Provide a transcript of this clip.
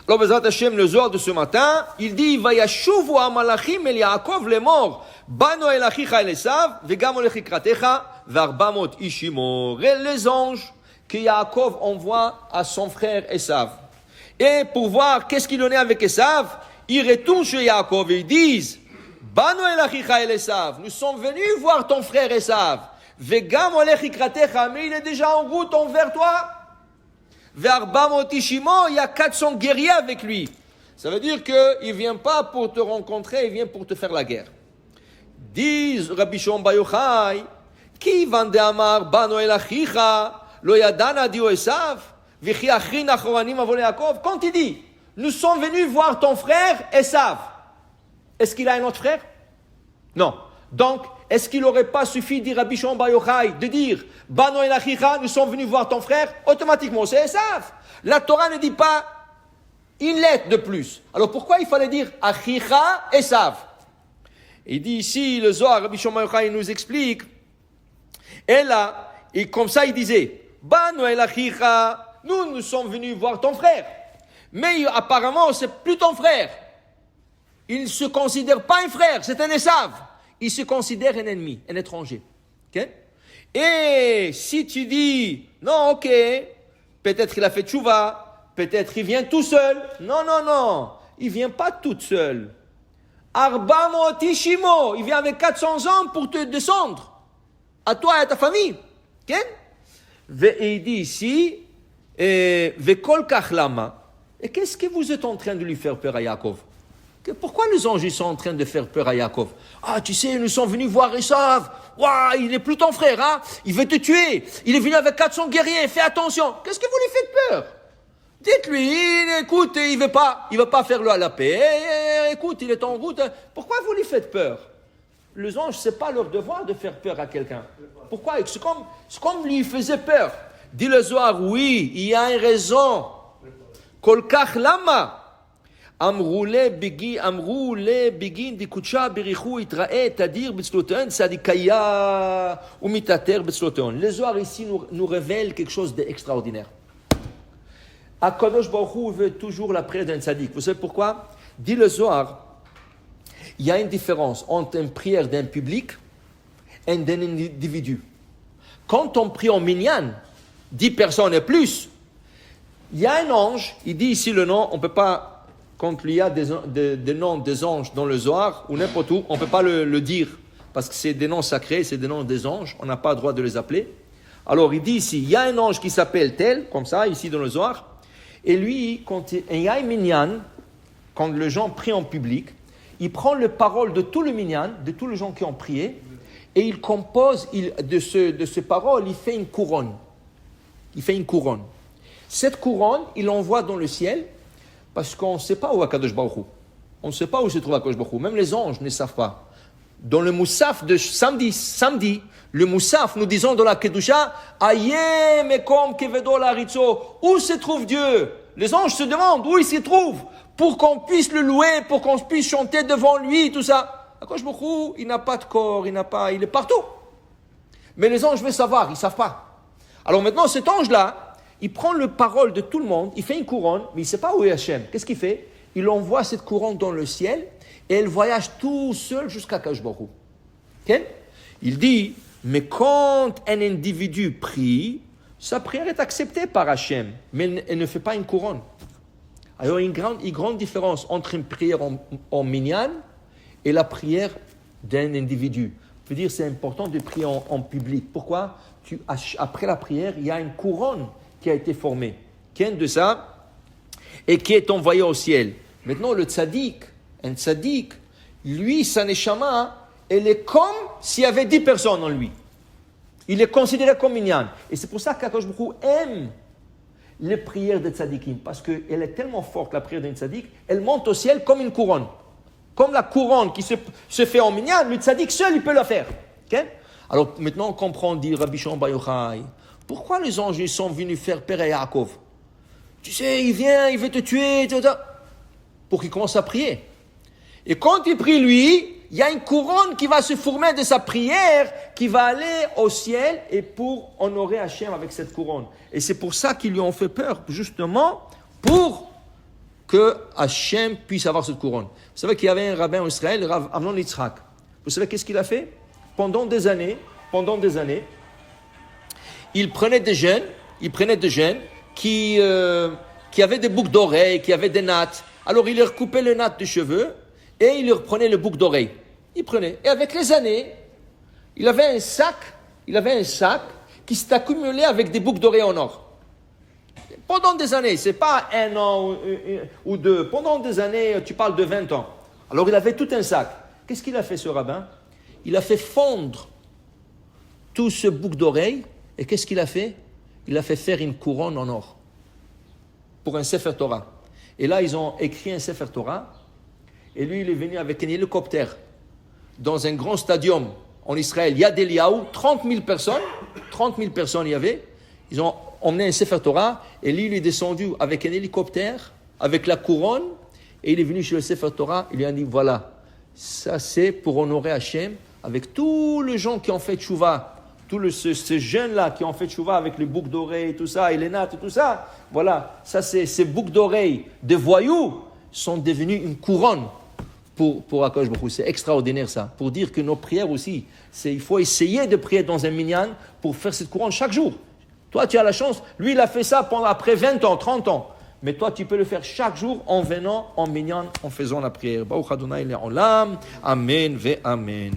Alors, Bezrat Hashem, le Zohar de ce matin, il dit, Vayashuvu amalachim el Yaakov lemor, bano el achicha el Esav, vegam olech ikratecha, varbamot ishimor. Les anges que Yaakov envoie à son frère Esav. Et pour voir qu'est-ce qu'il en est avec Esav, ils retournent chez Yaakov et ils disent, bano el achicha el Esav, nous sommes venus voir ton frère Esav. Vegam olech ikratecha, mais il est déjà en route envers toi. Verbamot ishimor, il y a 400 guerriers avec lui. Ça veut dire qu'il ne vient pas pour te rencontrer, il vient pour te faire la guerre. Dis Rabbi Shimon Bar Yochai, Ki vande amar bano el achicha, lo yadana dio Esav, v'chi achin achoranim avole Yaakov. Quand il dit, nous sommes venus voir ton frère Esav, est-ce qu'il a un autre frère? Non. Donc, est-ce qu'il n'aurait pas suffi, dit Rabbi Shimon Bar Yochai, de dire, bano el achicha, nous sommes venus voir ton frère? Automatiquement, c'est Esav. La Torah ne dit pas une lettre de plus. Alors pourquoi il fallait dire achicha Esav? Il dit ici, le Zohar, Rabbi Shimon Bar Yochai nous explique, et là, et comme ça il disait, bano el achicha, nous sommes venus voir ton frère. Mais apparemment, c'est plus ton frère. Il ne se considère pas un frère, c'est un Esav. Il se considère un ennemi, un étranger. Okay? Et si tu dis, non, ok, peut-être il a fait tchouva, peut-être il vient tout seul. Non, il ne vient pas tout seul. Arbamot ishimo, il vient avec 400 hommes pour te descendre. À toi et à ta famille. Okay? Et il dit ici, Vekol kachlama. Et qu'est-ce que vous êtes en train de lui faire peur à Yaakov? Pourquoi les anges sont en train de faire peur à Yaakov? Ah, tu sais, nous sommes venus voir Esav. Waouh, il n'est plus ton frère, hein? Il veut te tuer. Il est venu avec 400 guerriers. Fais attention. Qu'est-ce que vous lui faites peur? Dites-lui, écoute, il veut pas faire la paix. Écoute, il est en route. Pourquoi vous lui faites peur? Les anges, c'est pas leur devoir de faire peur à quelqu'un. Pourquoi? C'est comme lui faisait peur. Dit le Zohar, oui, il y a une raison. Kolkach lama. אמרו לי בגין דקודשה בריחו יתראה תדיר בצלותיהן צדיקיה ומתעטר בצלותיהן. Le Zohar ici nous révèle quelque chose d'extraordinaire. HaKadosh Baruch Hu veut toujours la prière d'un tzaddik. Vous savez pourquoi? Dit le Zohar, il y a une différence entre une prière d'un public et d'un individu. Quand on prie en minyan, 10 personnes et plus, il y a un ange, il dit ici le nom, on ne peut pas... Quand il y a des noms des anges dans le Zohar, ou n'importe où, on ne peut pas le dire, parce que c'est des noms sacrés, c'est des noms des anges, on n'a pas le droit de les appeler. Alors il dit ici, il y a un ange qui s'appelle tel, comme ça, ici dans le Zohar, et lui, quand il y a un minyan, quand les gens prient en public, il prend les paroles de tout le minyan, de tous les gens qui ont prié, et il compose, de ces paroles, il fait une couronne. Il fait une couronne. Cette couronne, il l'envoie dans le ciel, parce qu'on ne sait pas où est HaKadosh Baruch Hu. On ne sait pas où se trouve HaKadosh Baruch Hu. Même les anges ne savent pas. Dans le Moussaf de samedi, le Moussaf, nous disons dans la Kedusha, Aye mekom kevedo laritzo, où se trouve Dieu? Les anges se demandent où il se trouve, pour qu'on puisse le louer, pour qu'on puisse chanter devant lui, tout ça. HaKadosh Baruch Hu, il n'a pas de corps, il est partout. Mais les anges veulent savoir, ils ne savent pas. Alors maintenant, cet ange-là, il prend le parole de tout le monde, il fait une couronne, mais il ne sait pas où est Hachem. Qu'est-ce qu'il fait? Il envoie cette couronne dans le ciel et elle voyage tout seul jusqu'à HaKadosh Baruch Hu. Okay? Il dit, mais quand un individu prie, sa prière est acceptée par Hachem, mais elle ne fait pas une couronne. Alors il y a une grande différence entre une prière en minyan et la prière d'un individu. Je veux dire, c'est important de prier en public. Pourquoi? Après la prière, il y a une couronne qui a été formé, qui est de ça, et qui est envoyé au ciel. Maintenant, le tzaddik, un tzaddik, lui, sa neshama, elle est comme s'il y avait 10 personnes en lui. Il est considéré comme minyan. Et c'est pour ça qu'Akadosh Baruch Hu aime les prières des tzaddikim, parce qu'elle est tellement forte, la prière d'un tzaddik, elle monte au ciel comme une couronne. Comme la couronne qui se fait en minyan, le tzaddik seul, il peut la faire. Okay? Alors maintenant, on comprend, dit Rabbi Shimon Bar Yochai, pourquoi les anges ils sont venus faire peur à Yaakov? Tu sais, il vient, il veut te tuer, etc. Pour qu'il commence à prier. Et quand il prie lui, il y a une couronne qui va se former de sa prière, qui va aller au ciel et pour honorer Hachem avec cette couronne. Et c'est pour ça qu'ils lui ont fait peur, justement, pour que Hachem puisse avoir cette couronne. Vous savez qu'il y avait un rabbin en Israël, le Rav Amnon Yitzhak. Vous savez qu'est-ce qu'il a fait? Pendant des années, il prenait des jeunes qui avaient des boucles d'oreilles, qui avaient des nattes. Alors il leur coupait les nattes de cheveux et il leur prenait le boucle d'oreille. Il prenait. Et avec les années, il avait un sac qui s'est accumulé avec des boucles d'oreilles en or. Pendant des années, c'est pas un an ou deux. Pendant des années, tu parles de 20 ans. Alors il avait tout un sac. Qu'est-ce qu'il a fait ce rabbin? Il a fait fondre tout ce boucle d'oreille. Et qu'est-ce qu'il a fait? Il a fait faire une couronne en or pour un Sefer Torah. Et là, ils ont écrit un Sefer Torah. Et lui, il est venu avec un hélicoptère dans un grand stadium en Israël. Yad Eliyahu, 30 000 personnes il y avait. Ils ont emmené un Sefer Torah. Et lui, il est descendu avec un hélicoptère, avec la couronne. Et il est venu chez le Sefer Torah. Il lui a dit, voilà, ça c'est pour honorer Hachem avec tous les gens qui ont fait tchouva. Ces jeunes-là qui ont fait tchouva avec les boucles d'oreilles, tout ça, et les nattes, et tout ça, voilà, ça, ces boucles d'oreilles de voyous sont devenues une couronne pour Akadosh Baruch Hu. C'est extraordinaire ça, pour dire que nos prières aussi, il faut essayer de prier dans un minyan pour faire cette couronne chaque jour. Toi, tu as la chance, lui, il a fait ça après 20 ans, 30 ans. Mais toi, tu peux le faire chaque jour en venant en minyan, en faisant la prière. Baruch Adonai le'olam, amen ve amen.